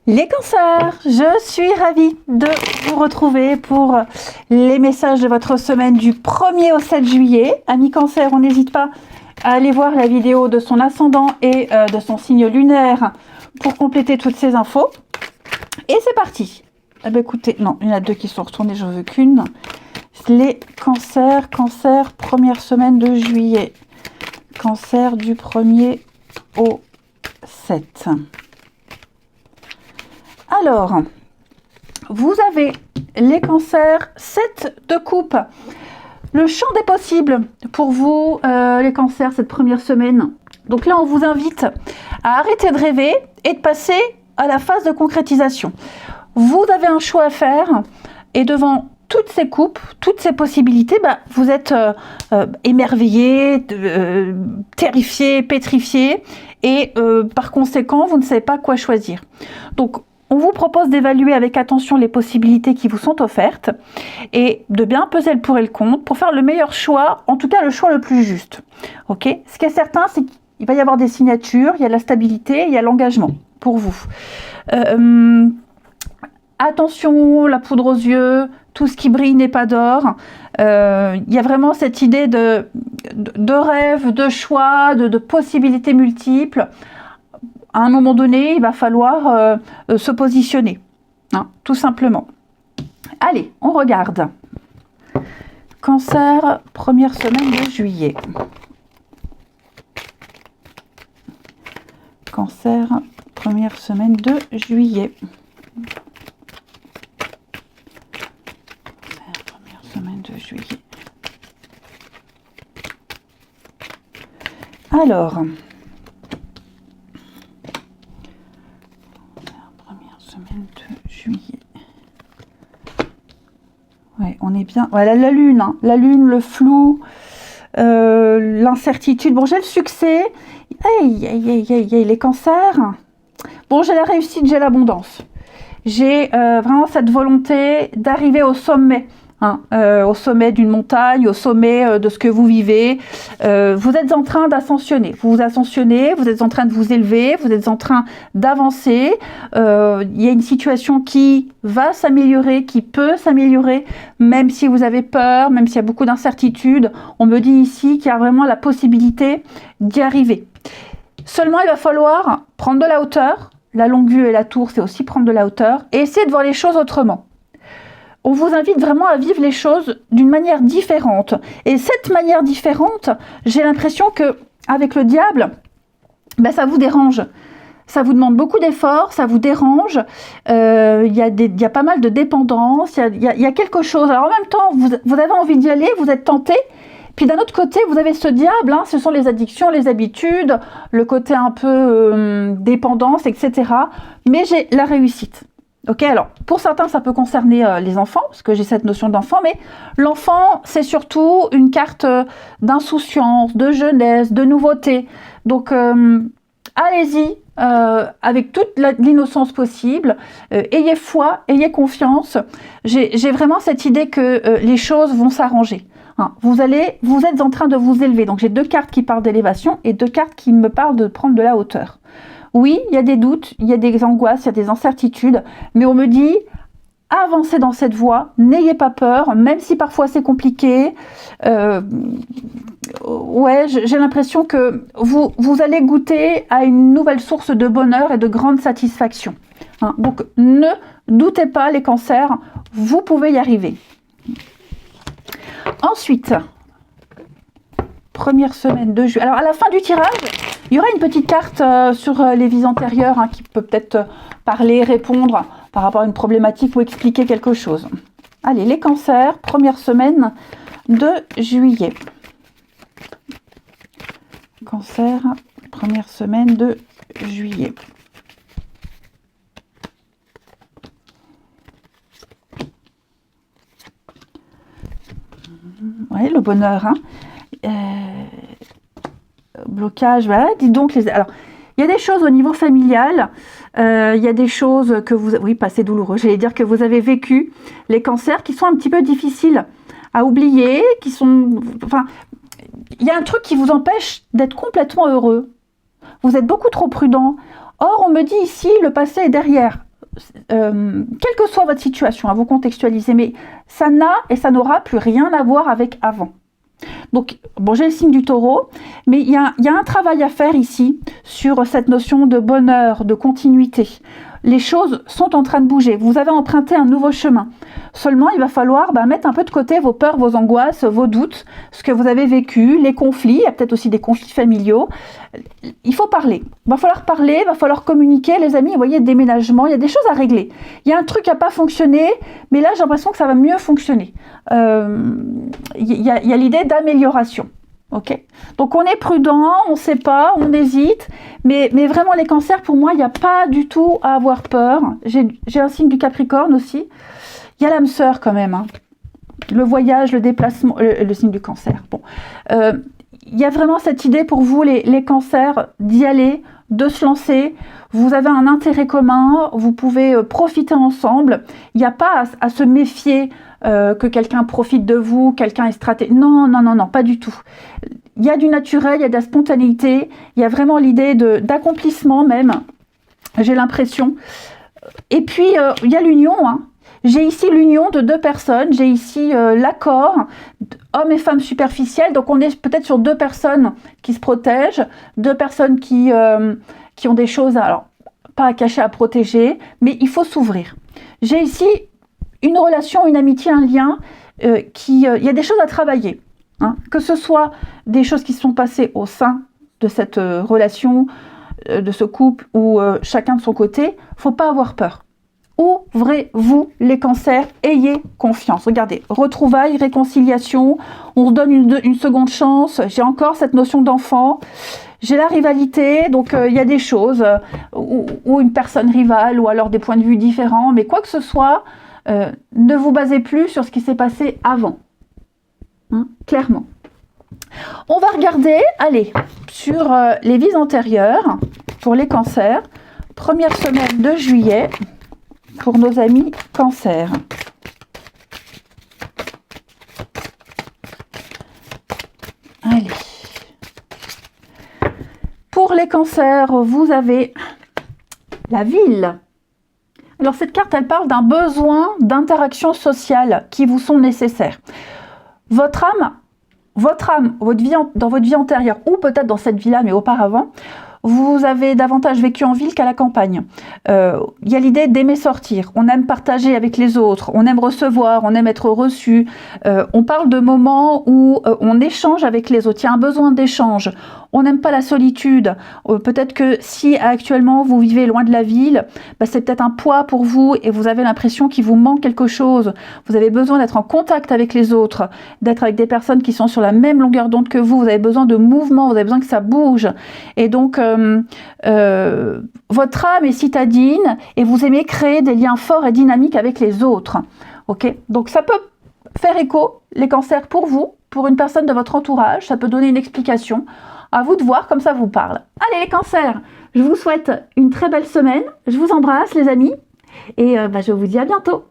Les cancers, je suis ravie de vous retrouver pour les messages de votre semaine du 1er au 7 juillet. Amis cancer, on n'hésite pas à aller voir la vidéo de son ascendant et de son signe lunaire pour compléter toutes ces infos. Et c'est parti. Eh bien, écoutez, non, il y en a deux qui sont retournés, je veux qu'une. Les cancers, première semaine de juillet. Cancer du 1er au 7. Alors, vous avez les cancers 7 de coupe. Le champ des possibles pour vous, les cancers, cette première semaine. Donc là, on vous invite à arrêter de rêver et de passer à la phase de concrétisation. Vous avez un choix à faire et devant toutes ces coupes, toutes ces possibilités, vous êtes émerveillé, terrifié, pétrifié et par conséquent, vous ne savez pas quoi choisir. Donc, on vous propose d'évaluer avec attention les possibilités qui vous sont offertes et de bien peser le pour et le contre pour faire le meilleur choix, en tout cas le choix le plus juste. Ok ? Ce qui est certain, c'est qu'il va y avoir des signatures, il y a de la stabilité, il y a l'engagement pour vous. Attention, la poudre aux yeux, tout ce qui brille n'est pas d'or. Il y a vraiment cette idée de rêve, de choix, de possibilités multiples. À un moment donné, il va falloir se positionner, hein, tout simplement. Allez, on regarde. Cancer, première semaine de juillet. Cancer, première semaine de juillet. Première semaine de juillet. Alors... de juillet. Ouais, on est bien. Voilà, la lune, hein. La lune, le flou, l'incertitude. Bon, j'ai le succès. Les cancers. Bon, j'ai la réussite, j'ai l'abondance. J'ai vraiment cette volonté d'arriver au sommet. Hein, au sommet d'une montagne, au sommet de ce que vous vivez. Vous êtes en train d'ascensionner. Vous ascensionnez, vous êtes en train de vous élever, vous êtes en train d'avancer. Il y a une situation qui va s'améliorer, qui peut s'améliorer, même si vous avez peur, même s'il y a beaucoup d'incertitudes. On me dit ici qu'il y a vraiment la possibilité d'y arriver. Seulement, il va falloir prendre de la hauteur. La longue vue et la tour, c'est aussi prendre de la hauteur et essayer de voir les choses autrement. On vous invite vraiment à vivre les choses d'une manière différente. Et cette manière différente, j'ai l'impression que avec le diable, ça vous dérange. Ça vous demande beaucoup d'efforts, ça vous dérange. Il y a pas mal de dépendance, il y a quelque chose. Alors en même temps, vous avez envie d'y aller, vous êtes tenté. Puis d'un autre côté, vous avez ce diable, hein, ce sont les addictions, les habitudes, le côté un peu dépendance, etc. Mais j'ai la réussite. Ok, alors pour certains ça peut concerner les enfants, parce que j'ai cette notion d'enfant, mais l'enfant c'est surtout une carte d'insouciance, de jeunesse, de nouveauté. Donc allez-y avec toute l'innocence possible, ayez foi, ayez confiance. J'ai vraiment cette idée que les choses vont s'arranger. Hein, vous êtes en train de vous élever. Donc j'ai deux cartes qui parlent d'élévation et deux cartes qui me parlent de prendre de la hauteur. Oui, il y a des doutes, il y a des angoisses, il y a des incertitudes, mais on me dit, avancez dans cette voie, n'ayez pas peur, même si parfois c'est compliqué. Ouais, j'ai l'impression que vous allez goûter à une nouvelle source de bonheur et de grande satisfaction. Hein, donc ne doutez pas les cancers, vous pouvez y arriver. Ensuite, première semaine de juillet. Alors à la fin du tirage, il y aura une petite carte sur les vies antérieures qui peut peut-être parler, répondre par rapport à une problématique ou expliquer quelque chose. Allez, les cancers, première semaine de juillet. Cancer, première semaine de juillet. Oui, le bonheur, hein. Blocage, voilà, dis donc. Alors, il y a des choses au niveau familial, il y a des choses que vous... Oui, passé douloureux, j'allais dire que vous avez vécu, les cancers, qui sont un petit peu difficiles à oublier, qui sont... Enfin, il y a un truc qui vous empêche d'être complètement heureux. Vous êtes beaucoup trop prudent. Or, on me dit ici, le passé est derrière. quelle que soit votre situation, à vous contextualiser, mais ça n'a et ça n'aura plus rien à voir avec avant. Donc, bon, j'ai le signe du taureau, mais il y a un travail à faire ici sur cette notion de bonheur, de continuité. Les choses sont en train de bouger. Vous avez emprunté un nouveau chemin. Seulement, il va falloir mettre un peu de côté vos peurs, vos angoisses, vos doutes, ce que vous avez vécu, les conflits. Il y a peut-être aussi des conflits familiaux. Il faut parler. Il va falloir parler, il va falloir communiquer. Les amis, vous voyez, déménagement, il y a des choses à régler. Il y a un truc qui n'a pas fonctionné, mais là, j'ai l'impression que ça va mieux fonctionner. Il y a l'idée d'amélioration. Ok, donc on est prudent, on ne sait pas, on hésite, mais vraiment les cancers, pour moi, il n'y a pas du tout à avoir peur. J'ai un signe du Capricorne aussi. Il y a l'âme sœur quand même, hein. Le voyage, le déplacement, le signe du Cancer. Bon, il y a vraiment cette idée pour vous, les cancers, d'y aller, de se lancer. Vous avez un intérêt commun, vous pouvez profiter ensemble. Il n'y a pas à se méfier que quelqu'un profite de vous, quelqu'un est stratégique. Non, non, non, non, pas du tout. Il y a du naturel, il y a de la spontanéité, il y a vraiment l'idée d'accomplissement même, j'ai l'impression. Et puis, il y a l'union, hein. J'ai ici l'union de deux personnes, j'ai ici l'accord, hommes et femmes superficiels, donc on est peut-être sur deux personnes qui se protègent, deux personnes qui ont des choses, alors pas à cacher, à protéger, mais il faut s'ouvrir. J'ai ici une relation, une amitié, un lien, il y a des choses à travailler, hein, que ce soit des choses qui se sont passées au sein de cette relation, de ce couple, ou chacun de son côté, il ne faut pas avoir peur. Ouvrez-vous les cancers, ayez confiance. Regardez, retrouvailles, réconciliation, on se donne une seconde chance. J'ai encore cette notion d'enfant. J'ai la rivalité, donc il y a des choses où une personne rivale ou alors des points de vue différents. Mais quoi que ce soit, ne vous basez plus sur ce qui s'est passé avant. Hein, clairement. On va regarder, allez, sur les vies antérieures pour les cancers. Première semaine de juillet. Pour nos amis cancer. Allez. Pour les cancers, vous avez la ville. Alors cette carte, elle parle d'un besoin d'interaction sociale qui vous sont nécessaires. Votre âme, dans votre vie antérieure, ou peut-être dans cette vie-là, mais auparavant, vous avez davantage vécu en ville qu'à la campagne. Il y a l'idée d'aimer sortir, on aime partager avec les autres, on aime recevoir, on aime être reçu. On parle de moments où on échange avec les autres, il y a un besoin d'échange. On n'aime pas la solitude. Peut-être que si actuellement vous vivez loin de la ville, c'est peut-être un poids pour vous et vous avez l'impression qu'il vous manque quelque chose. Vous avez besoin d'être en contact avec les autres, d'être avec des personnes qui sont sur la même longueur d'onde que vous. Vous avez besoin de mouvement, vous avez besoin que ça bouge. Et donc, votre âme est citadine et vous aimez créer des liens forts et dynamiques avec les autres. Ok, donc ça peut faire écho, les cancers, pour vous, pour une personne de votre entourage. Ça peut donner une explication. À vous de voir comme ça vous parle. Allez les cancers, je vous souhaite une très belle semaine. Je vous embrasse les amis et je vous dis à bientôt.